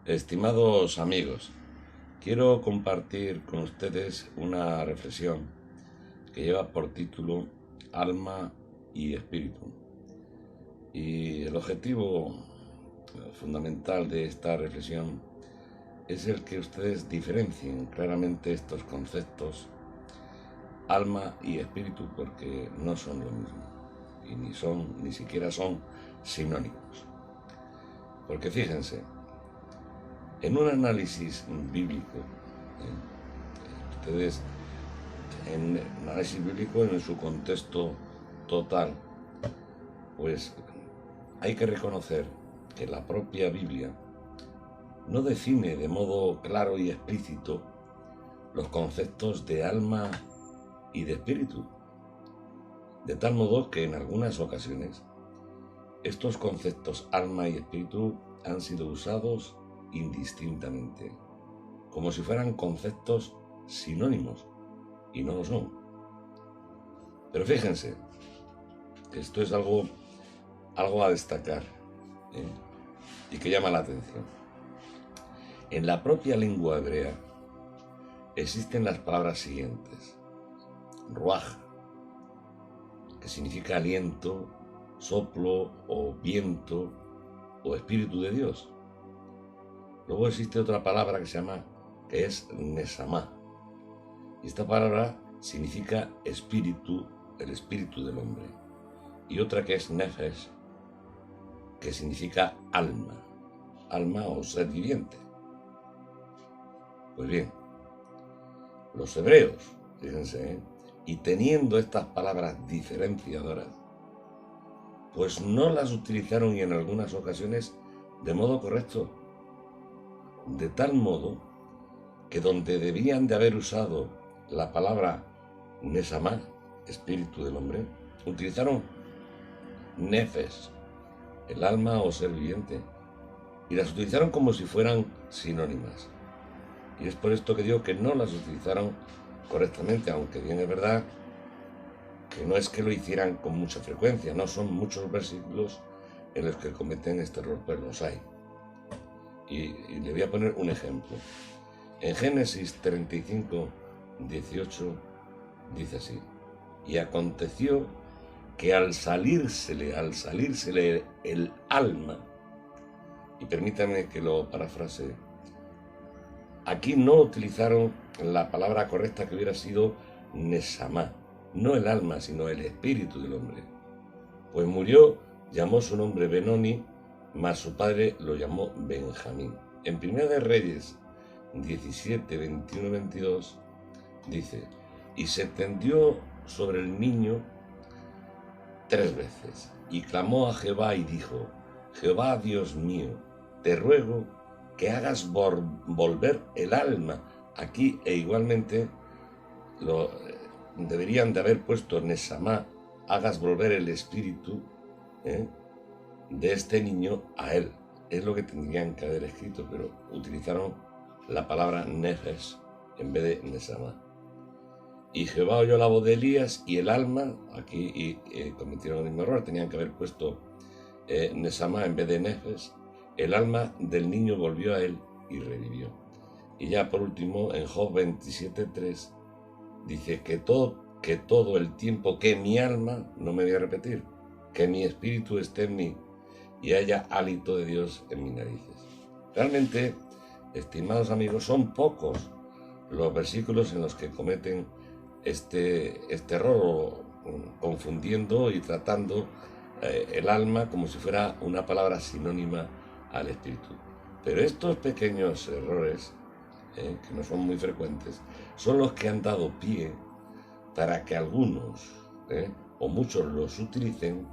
Estimados amigos, quiero compartir con ustedes una reflexión que lleva por título Alma y Espíritu. Y el objetivo fundamental de esta reflexión es el que ustedes diferencien claramente estos conceptos, alma y espíritu, porque no son lo mismo y ni siquiera son sinónimos. Porque fíjense, en un análisis bíblico, ustedes, en un análisis bíblico en su contexto total, pues hay que reconocer que la propia Biblia no define de modo claro y explícito los conceptos de alma y de espíritu, de tal modo que en algunas ocasiones estos conceptos alma y espíritu han sido usados indistintamente, como si fueran conceptos sinónimos, y no lo son. Pero fíjense, esto es algo a destacar, y que llama la atención. En la propia lengua hebrea existen las palabras siguientes: ruaj, que significa aliento, soplo o viento o espíritu de Dios. Luego existe otra palabra que es nesamá, y esta palabra significa espíritu, el espíritu del hombre, y otra que es nefesh, que significa alma o ser viviente. Pues bien, los hebreos, fíjense, y teniendo estas palabras diferenciadoras, pues no las utilizaron, y en algunas ocasiones de modo correcto, de tal modo que donde debían de haber usado la palabra nesamá, espíritu del hombre, utilizaron nefesh, el alma o ser viviente, y las utilizaron como si fueran sinónimas. Y es por esto que digo que no las utilizaron correctamente, aunque bien es verdad que no es que lo hicieran con mucha frecuencia, no son muchos versículos en los que cometen este error, pero los hay. Y le voy a poner un ejemplo. En Génesis 35, 18 dice así: y aconteció que al salírsele el alma, y permítanme que lo parafrasee, aquí no utilizaron la palabra correcta, que hubiera sido nesamá, no el alma, sino el espíritu del hombre. Pues murió, llamó su nombre Benoni, mas su padre lo llamó Benjamín. En Primera de Reyes 17, 21, 22 dice: y se tendió sobre el niño 3 veces, y clamó a Jehová y dijo: Jehová Dios mío, te ruego que hagas volver el alma. Aquí, e igualmente deberían de haber puesto nesamá, hagas volver el espíritu de este niño a él. Es lo que tendrían que haber escrito, pero utilizaron la palabra nefesh en vez de nesamá. Y Jehová oyó la voz de Elías, y el alma, aquí cometieron el mismo error, tenían que haber puesto nesamá en vez de nefesh. El alma del niño volvió a él y revivió. Y ya por último, en Job 27:3 dice que todo el tiempo que mi alma, no me voy a repetir, que mi espíritu esté en mí y haya hálito de Dios en mis narices. Realmente, estimados amigos, son pocos los versículos en los que cometen este error, confundiendo y tratando el alma como si fuera una palabra sinónima al espíritu. Pero estos pequeños errores, que no son muy frecuentes, son los que han dado pie para que algunos o muchos los utilicen,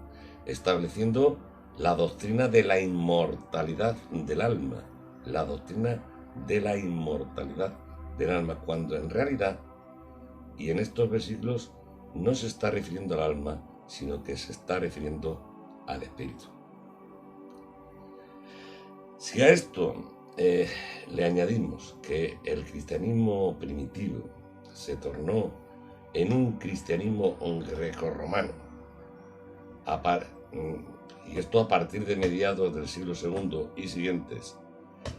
estableciendo la doctrina de la inmortalidad del alma, la doctrina de la inmortalidad del alma, cuando en realidad, y en estos versículos, no se está refiriendo al alma, sino que se está refiriendo al espíritu. Si a esto le añadimos que el cristianismo primitivo se tornó en un cristianismo grecorromano, y esto a partir de mediados del siglo II y siguientes,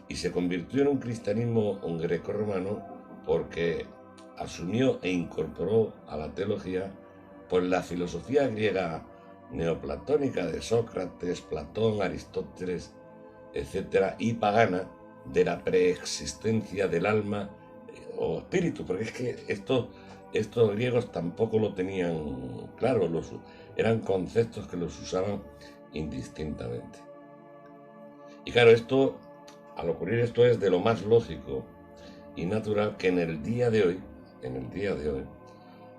y se convirtió en un cristianismo grecorromano porque asumió e incorporó a la teología pues la filosofía griega neoplatónica de Sócrates, Platón, Aristóteles, etcétera, y pagana de la preexistencia del alma o espíritu, porque es que estos griegos tampoco lo tenían claro, eran conceptos que los usaban indistintamente. Y claro, al ocurrir esto es de lo más lógico y natural que en el día de hoy,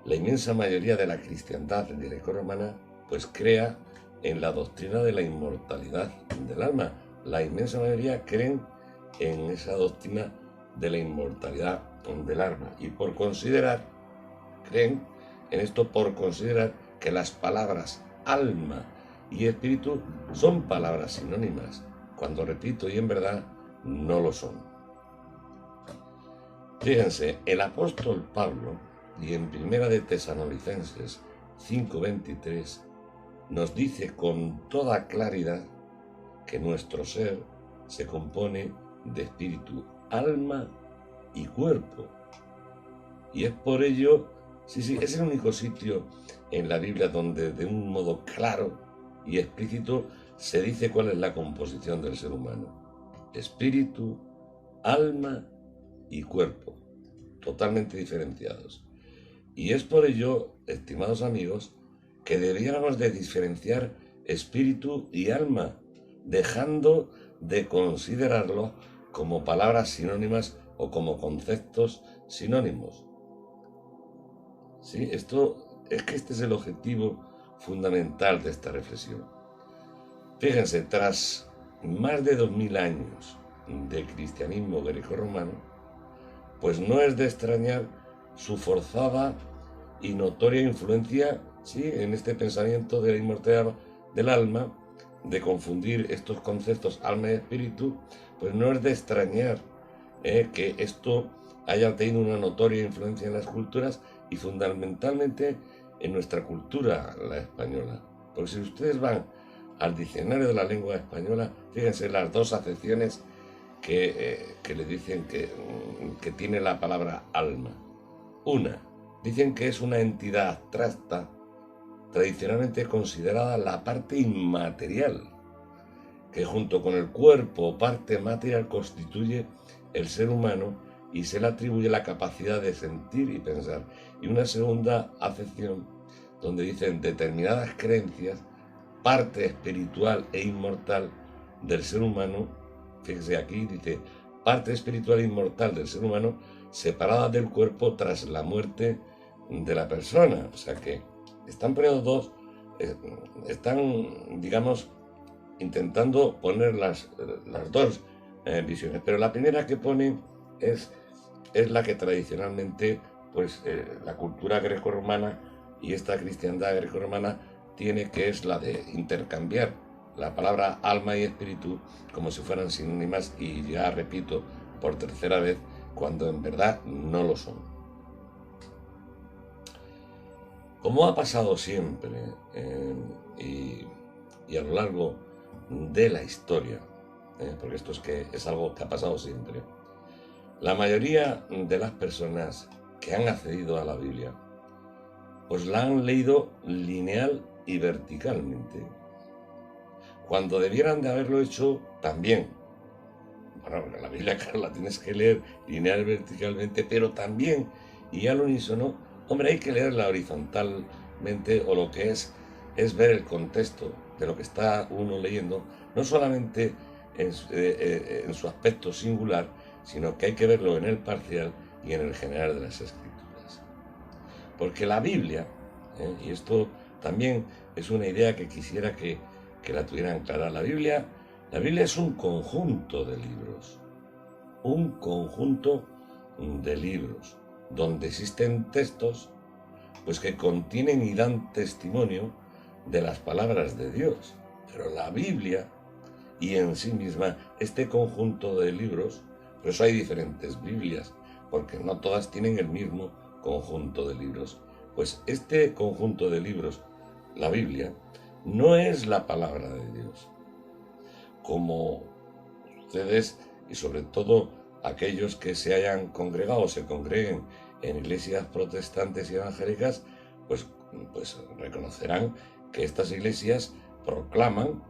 la inmensa mayoría de la cristiandad grecorromana pues crea en la doctrina de la inmortalidad del alma. La inmensa mayoría creen en esa doctrina de la inmortalidad del alma y creen en esto por considerar que las palabras alma y espíritu son palabras sinónimas, cuando repito y en verdad no lo son. Fíjense, el apóstol Pablo, y en Primera de Tesalonicenses 5:23, nos dice con toda claridad que nuestro ser se compone de espíritu, alma y cuerpo. Y es por ello, es el único sitio en la Biblia donde de un modo claro y explícito se dice cuál es la composición del ser humano. Espíritu, alma y cuerpo, totalmente diferenciados. Y es por ello, estimados amigos, que debiéramos de diferenciar espíritu y alma, dejando de considerarlos como palabras sinónimas o como conceptos sinónimos. Sí, este es el objetivo fundamental de esta reflexión. Fíjense, tras más de 2000 años de cristianismo grecorromano, pues no es de extrañar su forzada y notoria influencia, en este pensamiento de la inmortalidad del alma, de confundir estos conceptos alma y espíritu, pues no es de extrañar que esto haya tenido una notoria influencia en las culturas y fundamentalmente en nuestra cultura, la española. Porque si ustedes van al diccionario de la lengua española, fíjense las dos acepciones que le dicen que tiene la palabra alma. Una, dicen que es una entidad abstracta, tradicionalmente considerada la parte inmaterial, que junto con el cuerpo, parte material, constituye el ser humano y se le atribuye la capacidad de sentir y pensar. Y una segunda acepción, donde dicen determinadas creencias, parte espiritual e inmortal del ser humano. Fíjense aquí, dice, parte espiritual e inmortal del ser humano separada del cuerpo tras la muerte de la persona. O sea que están poniendo dos, están, digamos, intentando poner las dos visiones. Pero la primera que ponen es la que tradicionalmente, pues, la cultura grecorromana y esta cristiandad grecorromana tiene, que es la de intercambiar la palabra alma y espíritu como si fueran sinónimas, y ya repito por tercera vez, cuando en verdad no lo son. Como ha pasado siempre y a lo largo de la historia, porque esto es algo que ha pasado siempre, la mayoría de las personas que han accedido a la Biblia pues la han leído lineal y verticalmente, cuando debieran de haberlo hecho también. Bueno, la Biblia, claro, la tienes que leer lineal y verticalmente, pero también, y al unísono, hombre, hay que leerla horizontalmente, o lo que es ver el contexto de lo que está uno leyendo, no solamente en su aspecto singular, sino que hay que verlo en el parcial y en el general de las Escrituras. Porque la Biblia, y esto también es una idea que quisiera que la tuvieran clara, la Biblia es un conjunto de libros, donde existen textos pues que contienen y dan testimonio de las palabras de Dios. Pero la Biblia, y en sí misma, este conjunto de libros, por eso hay diferentes Biblias, porque no todas tienen el mismo conjunto de libros. Pues este conjunto de libros, la Biblia, no es la palabra de Dios, como ustedes y sobre todo aquellos que se hayan congregado o se congreguen en iglesias protestantes y evangélicas, pues, pues reconocerán que estas iglesias proclaman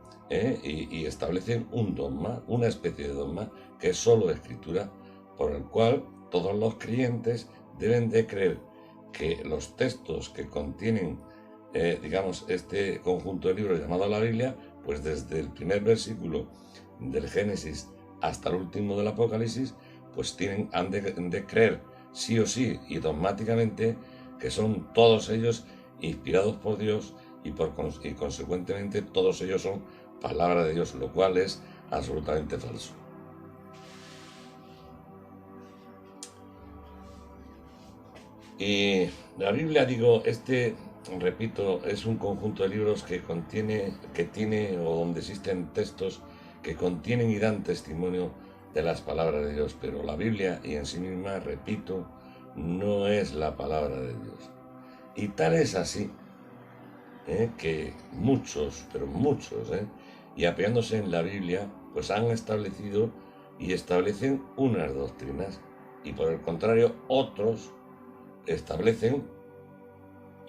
y establecen un dogma, una especie de dogma, que es solo escritura, por el cual todos los creyentes deben de creer que los textos que contienen, digamos, este conjunto de libros llamado la Biblia, pues desde el primer versículo del Génesis hasta el último del Apocalipsis, pues han de creer sí o sí y dogmáticamente que son todos ellos inspirados por Dios y consecuentemente todos ellos son palabra de Dios, lo cual es absolutamente falso. Y la Biblia, digo, repito, es un conjunto de libros que tiene o donde existen textos que contienen y dan testimonio de las palabras de Dios, pero la Biblia y en sí misma, repito, no es la palabra de Dios. Y tal es así, que muchos, pero muchos, y apoyándose en la Biblia, pues han establecido y establecen unas doctrinas, y por el contrario, otros establecen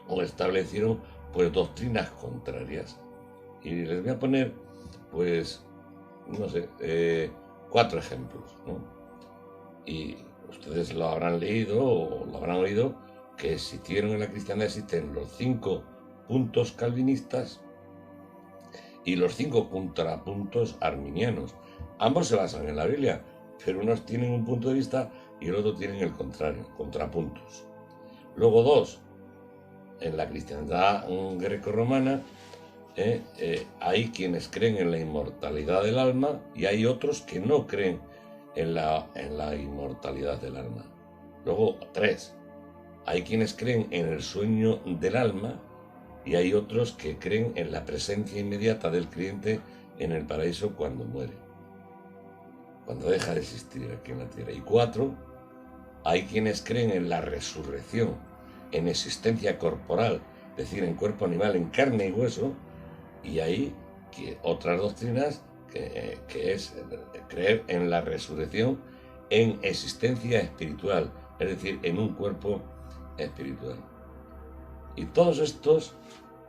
o establecieron pues doctrinas contrarias. Y les voy a poner, pues, no sé, 4 ejemplos, ¿no? Y ustedes lo habrán leído o lo habrán oído, que existieron en la cristiandad, existen los 5 puntos calvinistas y los 5 contrapuntos arminianos. Ambos se basan en la Biblia, pero unos tienen un punto de vista y el otro tienen el contrario, contrapuntos. Luego 2, en la cristiandad grecorromana hay quienes creen en la inmortalidad del alma y hay otros que no creen en la inmortalidad del alma. Luego 3, hay quienes creen en el sueño del alma y hay otros que creen en la presencia inmediata del creyente en el paraíso cuando muere, cuando deja de existir aquí en la tierra. Y 4, hay quienes creen en la resurrección, en existencia corporal, es decir, en cuerpo animal, en carne y hueso, y hay otras doctrinas que es creer en la resurrección en existencia espiritual, es decir, en un cuerpo espiritual. Y todos estos,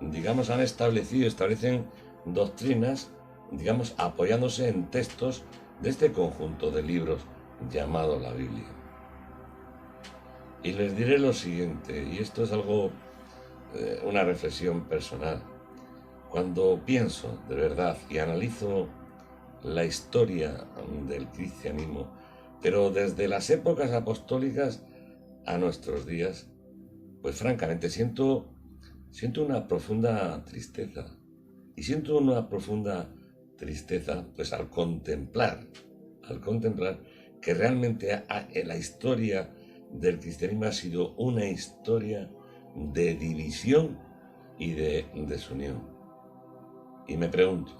digamos, establecen doctrinas, digamos, apoyándose en textos de este conjunto de libros llamado la Biblia. Y les diré lo siguiente, y esto es algo, una reflexión personal. Cuando pienso de verdad y analizo la historia del cristianismo, pero desde las épocas apostólicas a nuestros días, pues francamente siento una profunda tristeza. Y siento una profunda tristeza pues al contemplar que realmente la historia del cristianismo ha sido una historia de división y de desunión. Y me pregunto,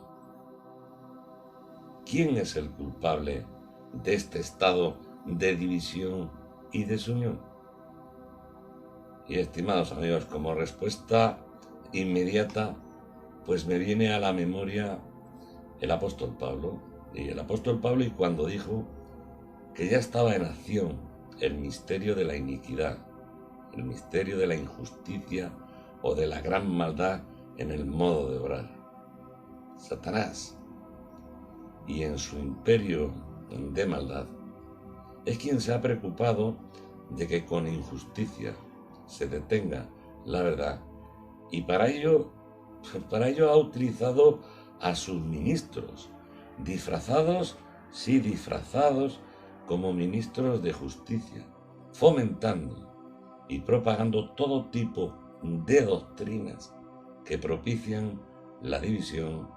¿quién es el culpable de este estado de división y desunión? Y estimados amigos, como respuesta inmediata, pues me viene a la memoria el apóstol Pablo. Y cuando dijo que ya estaba en acción el misterio de la iniquidad, el misterio de la injusticia o de la gran maldad en el modo de obrar. Satanás, y en su imperio de maldad, es quien se ha preocupado de que con injusticia se detenga la verdad, y para ello ha utilizado a sus ministros, disfrazados como ministros de justicia, fomentando y propagando todo tipo de doctrinas que propician la división,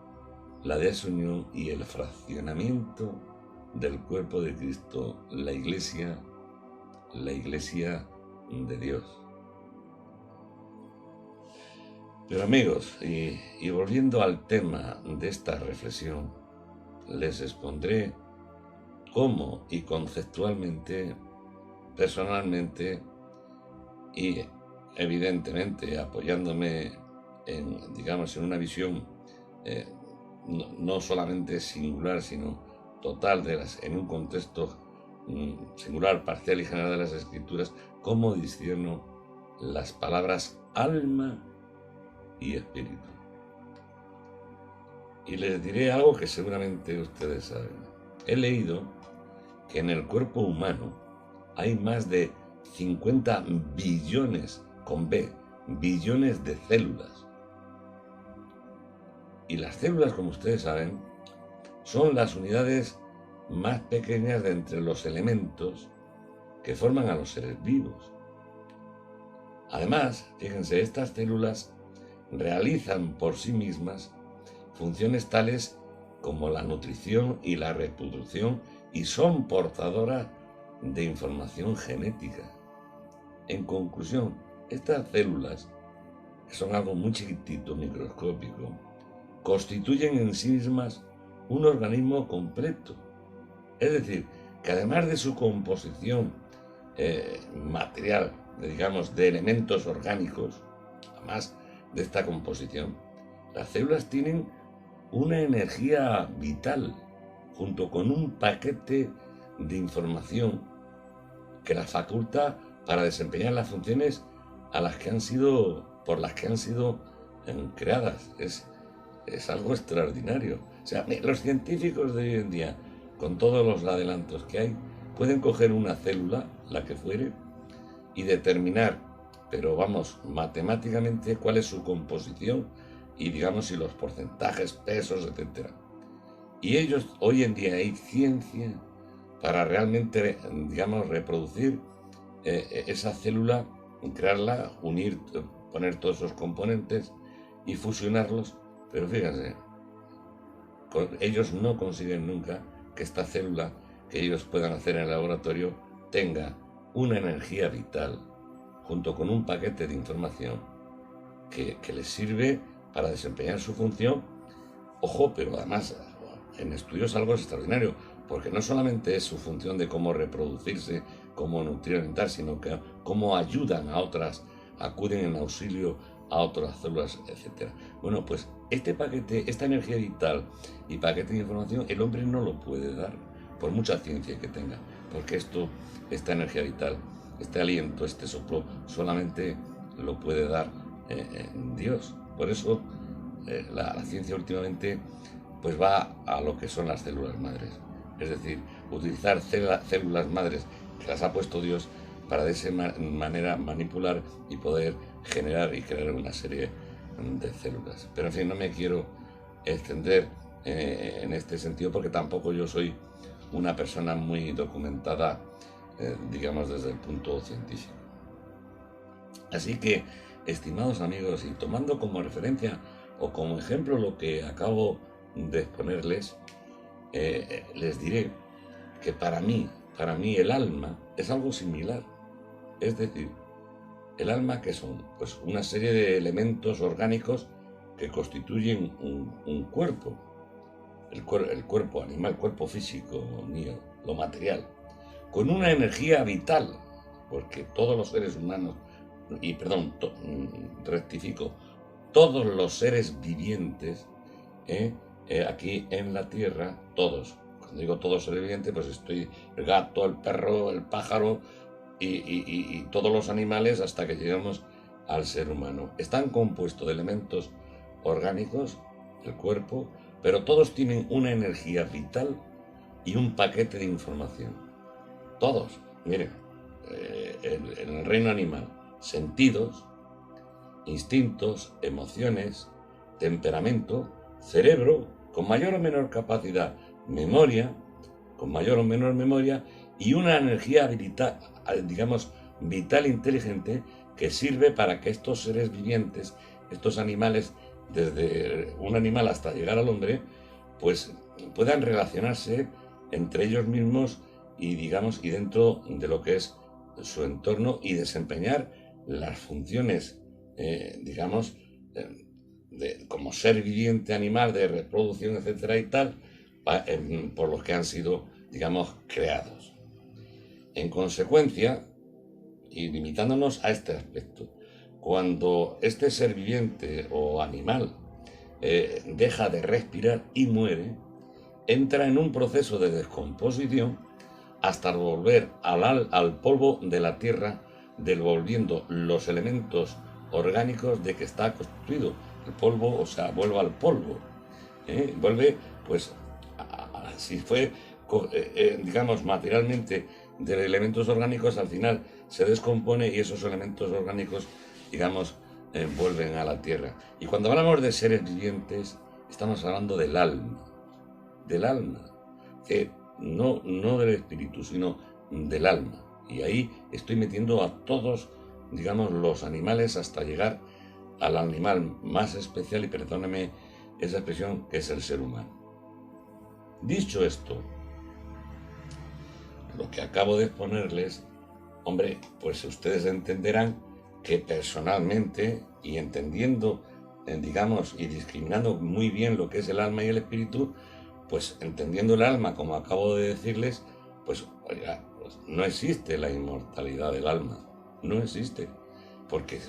la desunión y el fraccionamiento del cuerpo de Cristo, la Iglesia de Dios. Pero amigos, y volviendo al tema de esta reflexión, les expondré cómo y conceptualmente, personalmente y evidentemente apoyándome en una visión no solamente singular, sino total en un contexto singular, parcial y general de las Escrituras, cómo discierno las palabras alma y espíritu. Y les diré algo que seguramente ustedes saben. He leído que en el cuerpo humano hay más de 50 billones, con B, billones de células. Y las células, como ustedes saben, son las unidades más pequeñas de entre los elementos que forman a los seres vivos. Además, fíjense, estas células realizan por sí mismas funciones tales como la nutrición y la reproducción y son portadoras de información genética. En conclusión, estas células, que son algo muy chiquitito, microscópico, constituyen en sí mismas un organismo completo. Es decir, que además de su composición material, digamos, de elementos orgánicos, además de esta composición, las células tienen una energía vital, junto con un paquete de información que las faculta para desempeñar las funciones por las que han sido creadas. Es algo extraordinario. O sea, los científicos de hoy en día, con todos los adelantos que hay, pueden coger una célula, la que fuere, y determinar, pero vamos, matemáticamente, cuál es su composición y, digamos, si los porcentajes, pesos, etc. Y ellos, hoy en día hay ciencia para realmente, digamos, reproducir esa célula, crearla, unir, poner todos esos componentes y fusionarlos. Pero fíjense, ellos no consiguen nunca que esta célula que ellos puedan hacer en el laboratorio tenga una energía vital junto con un paquete de información que les sirve para desempeñar su función. Ojo, pero además en estudios algo extraordinario, porque no solamente es su función de cómo reproducirse, cómo nutrir, alimentar, sino que cómo ayudan a otras, acuden en auxilio a otras células, etc. Bueno, pues este paquete, esta energía vital y paquete de información, el hombre no lo puede dar, por mucha ciencia que tenga, porque esta energía vital, este aliento, este soplo, solamente lo puede dar Dios. Por eso la ciencia últimamente pues va a lo que son las células madres, es decir, utilizar células madres que las ha puesto Dios para de esa manera manipular y poder generar y crear una serie de células. Pero en fin, no me quiero extender en este sentido, porque tampoco yo soy una persona muy documentada, digamos, desde el punto científico. Así que, estimados amigos, y tomando como referencia o como ejemplo lo que acabo de exponerles, les diré que para mí el alma es algo similar. Es decir, el alma, ¿qué son? Pues una serie de elementos orgánicos que constituyen un cuerpo. El cuerpo animal, el cuerpo físico mío, lo material, con una energía vital, porque todos los seres humanos, rectifico, todos los seres vivientes aquí en la Tierra, todos, cuando digo todos seres vivientes, pues estoy el gato, el perro, el pájaro y todos los animales hasta que llegamos al ser humano. Están compuestos de elementos orgánicos, el cuerpo, pero todos tienen una energía vital y un paquete de información. Todos, miren, en el reino animal, sentidos, instintos, emociones, temperamento, cerebro, con mayor o menor capacidad, memoria, con mayor o menor memoria, y una energía vital inteligente que sirve para que estos seres vivientes, estos animales, desde un animal hasta llegar al hombre, pues puedan relacionarse entre ellos mismos y dentro de lo que es su entorno y desempeñar las funciones, como ser viviente animal, de reproducción, etcétera y tal, por los que han sido, creados. En consecuencia, y limitándonos a este aspecto, cuando este ser viviente o animal deja de respirar y muere, entra en un proceso de descomposición hasta volver al polvo de la tierra, devolviendo los elementos orgánicos de que está constituido. El polvo, o sea, vuelve al polvo. Vuelve, pues, si fue, digamos, materialmente de elementos orgánicos, al final se descompone y esos elementos orgánicos, digamos, vuelven a la tierra. Y cuando hablamos de seres vivientes, estamos hablando del alma, que no del espíritu, sino del alma. Y ahí estoy metiendo a todos, digamos, los animales hasta llegar al animal más especial, y perdóneme esa expresión, que es el ser humano. Dicho esto, lo que acabo de exponerles, hombre, pues ustedes entenderán que personalmente, y entendiendo, digamos, y discriminando muy bien lo que es el alma y el espíritu, pues entendiendo el alma, como acabo de decirles, pues, oiga, pues no existe la inmortalidad del alma, no existe, porque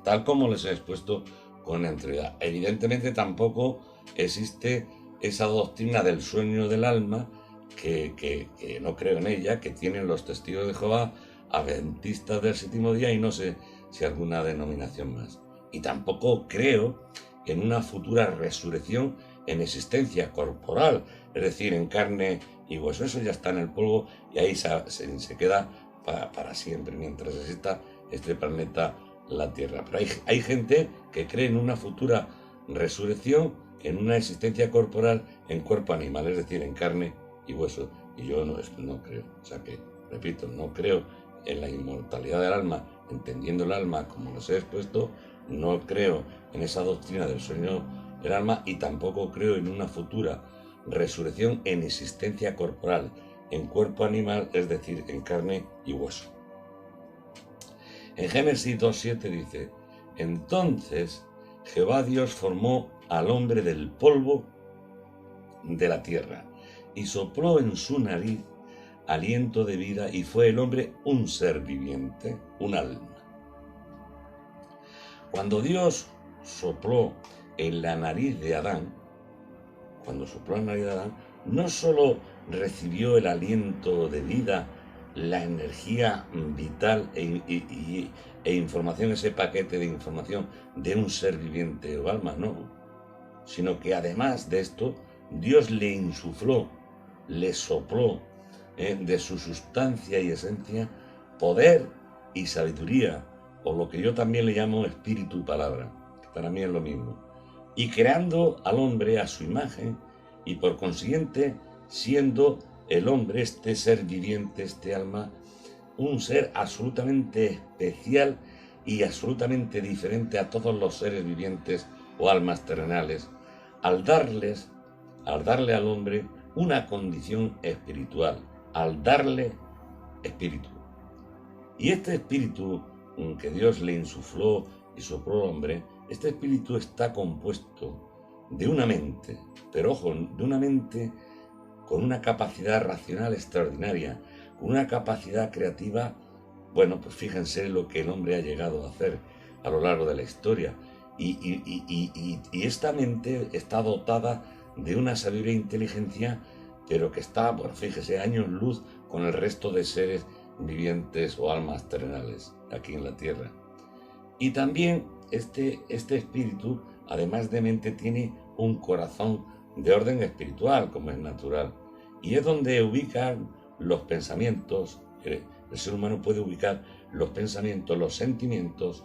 tal como les he expuesto con anterioridad. Evidentemente tampoco existe esa doctrina del sueño del alma, que no creo en ella, que tienen los testigos de Jehová, adventistas del séptimo día y no sé si alguna denominación más. Y tampoco creo en una futura resurrección en existencia corporal, es decir, en carne y hueso. Eso ya está en el polvo y ahí se queda para siempre, mientras exista este planeta, la Tierra. Pero hay gente que cree en una futura resurrección, en una existencia corporal en cuerpo animal, es decir, en carne y hueso. Y yo no creo. O sea que, repito, no creo en la inmortalidad del alma, entendiendo el alma como los he expuesto. No creo en esa doctrina del sueño del alma y tampoco creo en una futura resurrección en existencia corporal, en cuerpo animal, es decir, en carne y hueso. En Génesis 2:7 dice: entonces Jehová Dios formó al hombre del polvo de la tierra y sopló en su nariz aliento de vida, y fue el hombre un ser viviente, un alma. Cuando Dios sopló en la nariz de Adán, no solo recibió el aliento de vida, la energía vital e información, ese paquete de información de un ser viviente o alma, no, sino que además de esto, Dios le insufló, le sopló de su sustancia y esencia poder y sabiduría, o lo que yo también le llamo espíritu y palabra, que para mí es lo mismo, y creando al hombre a su imagen, y por consiguiente siendo el hombre, este ser viviente, este alma, un ser absolutamente especial y absolutamente diferente a todos los seres vivientes o almas terrenales, al darle al hombre una condición espiritual, al darle espíritu. Y este espíritu que Dios le insufló y sopló al hombre, este espíritu está compuesto de una mente, pero ojo, de una mente con una capacidad racional extraordinaria, con una capacidad creativa. Bueno, pues fíjense lo que el hombre ha llegado a hacer a lo largo de la historia. Y esta mente está dotada de una sabiduría e inteligencia, pero que está, bueno, fíjese, años luz con el resto de seres vivientes o almas terrenales aquí en la Tierra. Y también este espíritu, además de mente, tiene un corazón de orden espiritual, como es natural, y es donde ubican los pensamientos. El ser humano puede ubicar los pensamientos, los sentimientos,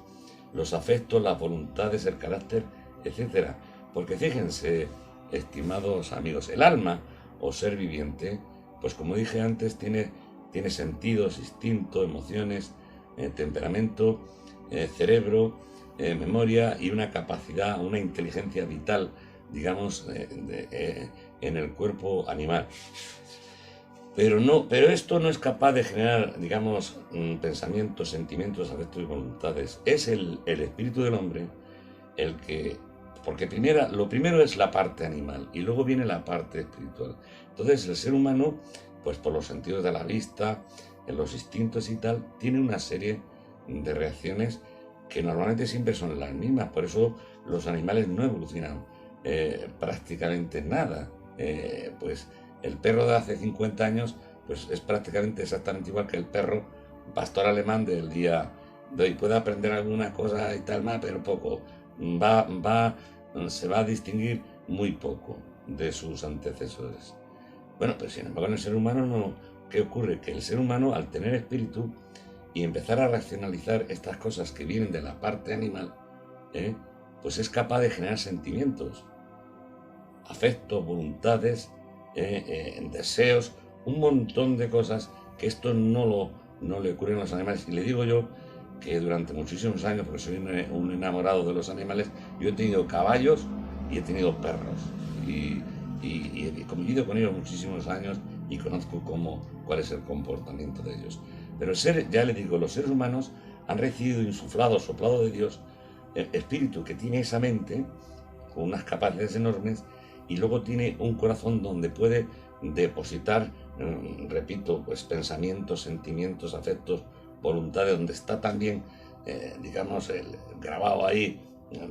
los afectos, las voluntades, el carácter, etc. Porque fíjense, estimados amigos, el alma o ser viviente, pues como dije antes, tiene sentidos, instintos, emociones, temperamento, cerebro, memoria y una capacidad, una inteligencia vital, digamos, en el cuerpo animal. Pero esto no es capaz de generar, digamos, pensamientos, sentimientos, afectos y voluntades. Es el espíritu del hombre el que... Porque lo primero es la parte animal y luego viene la parte espiritual. Entonces el ser humano, pues por los sentidos de la vista, en los instintos y tal, tiene una serie de reacciones que normalmente siempre son las mismas. Por eso los animales no evolucionan prácticamente nada. Pues el perro de hace 50 años pues es prácticamente exactamente igual que el perro pastor alemán del día de hoy. Puede aprender alguna cosa y tal más, pero poco. Se va a distinguir muy poco de sus antecesores. Bueno, pues sin embargo en el ser humano no. ¿Qué ocurre? Que el ser humano, al tener espíritu y empezar a racionalizar estas cosas que vienen de la parte animal, pues es capaz de generar sentimientos, afectos, voluntades, deseos, un montón de cosas que esto no le ocurren a los animales. Y le digo yo que durante muchísimos años, porque soy un enamorado de los animales, yo he tenido caballos y he tenido perros. Y he convivido con ellos muchísimos años y conozco cuál es el comportamiento de ellos. Pero ya le digo, los seres humanos han recibido insuflado, soplado de Dios, el espíritu que tiene esa mente, con unas capacidades enormes, y luego tiene un corazón donde puede depositar, repito, pues pensamientos, sentimientos, afectos, voluntades, donde está también, digamos, grabado ahí,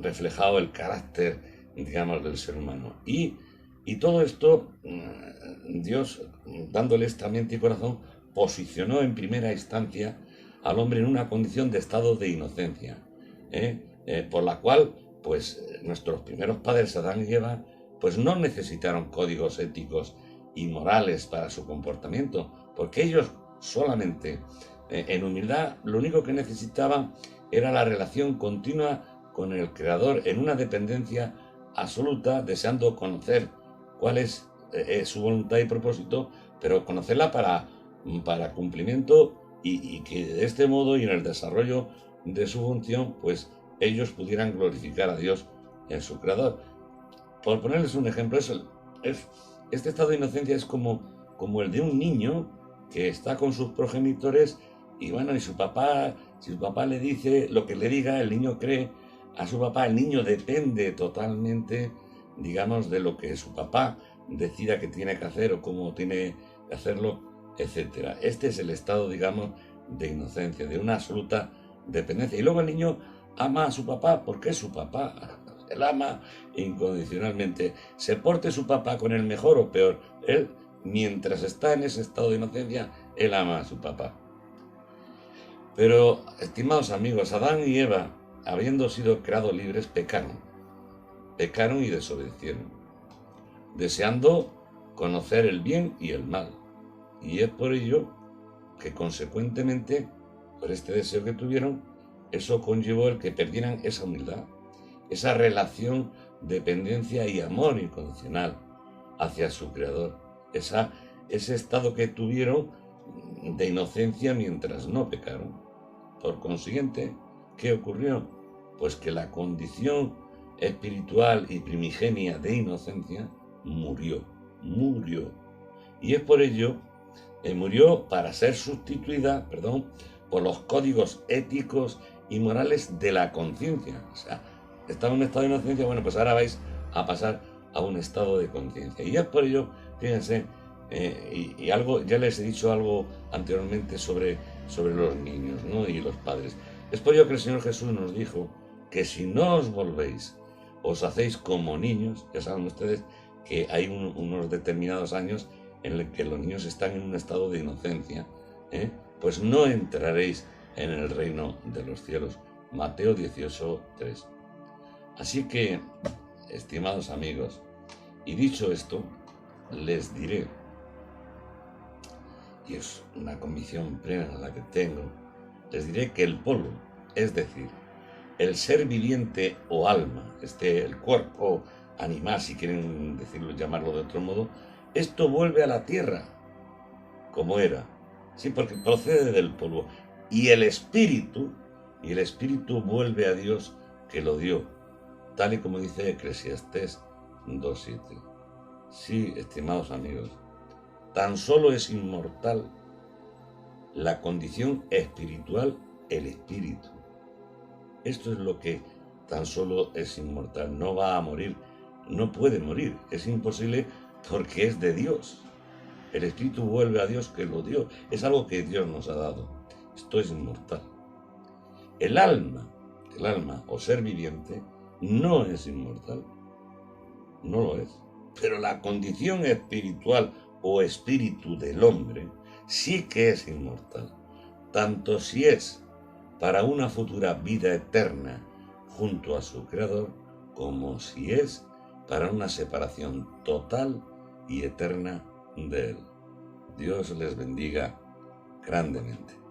reflejado el carácter, digamos, del ser humano. Y todo esto, Dios, dándole esta mente y corazón, posicionó en primera instancia al hombre en una condición de estado de inocencia, por la cual, pues, nuestros primeros padres, Adán y Eva, pues no necesitaron códigos éticos y morales para su comportamiento, porque ellos solamente, en humildad, lo único que necesitaban era la relación continua con el Creador, en una dependencia absoluta, deseando conocer cuál es su voluntad y propósito, pero conocerla para cumplimiento, y que de este modo y en el desarrollo de su función, pues ellos pudieran glorificar a Dios en su Creador. Por ponerles un ejemplo, este estado de inocencia es como el de un niño que está con sus progenitores y bueno, y si su papá le dice lo que le diga, el niño cree a su papá, el niño depende totalmente, digamos, de lo que su papá decida que tiene que hacer o cómo tiene que hacerlo, etcétera. Este es el estado, digamos, de inocencia, de una absoluta dependencia. Y luego el niño ama a su papá porque es su papá. Él ama incondicionalmente. Se porte su papá con el mejor o peor, él, mientras está en ese estado de inocencia, él ama a su papá. Pero, estimados amigos, Adán y Eva, habiendo sido creados libres, pecaron y desobedecieron, deseando conocer el bien y el mal. Y es por ello que, consecuentemente, por este deseo que tuvieron, eso conllevó el que perdieran esa humildad, esa relación, dependencia y amor incondicional hacia su Creador, ese estado que tuvieron de inocencia mientras no pecaron. Por consiguiente, ¿qué ocurrió? Pues que la condición espiritual y primigenia de inocencia murió. Y es por ello que murió para ser sustituida, por los códigos éticos y morales de la conciencia. O sea, estaba en un estado de inocencia, bueno, pues ahora vais a pasar a un estado de conciencia. Y es por ello, fíjense, y algo, ya les he dicho algo anteriormente sobre los niños, ¿no? Y los padres. Es por ello que el Señor Jesús nos dijo que si no os volvéis, os hacéis como niños. Ya saben ustedes que hay unos determinados años en los que los niños están en un estado de inocencia, pues no entraréis en el reino de los cielos. Mateo 18:3. Así que, estimados amigos, y dicho esto, les diré, y es una convicción plena la que tengo, les diré que el polvo, es decir, el ser viviente o alma, el cuerpo animal, si quieren decirlo, llamarlo de otro modo, esto vuelve a la tierra, como era, sí, porque procede del polvo, y el espíritu vuelve a Dios que lo dio, tal y como dice Eclesiastés 2:7. Sí, estimados amigos, tan solo es inmortal la condición espiritual, el espíritu. Esto es lo que tan solo es inmortal, no va a morir, no puede morir, es imposible porque es de Dios. El espíritu vuelve a Dios que lo dio, es algo que Dios nos ha dado. Esto es inmortal. El alma o ser viviente no es inmortal. no lo es. Pero la condición espiritual o espíritu del hombre sí que es inmortal, tanto si es para una futura vida eterna junto a su Creador, como si es para una separación total y eterna de Él. Dios les bendiga grandemente.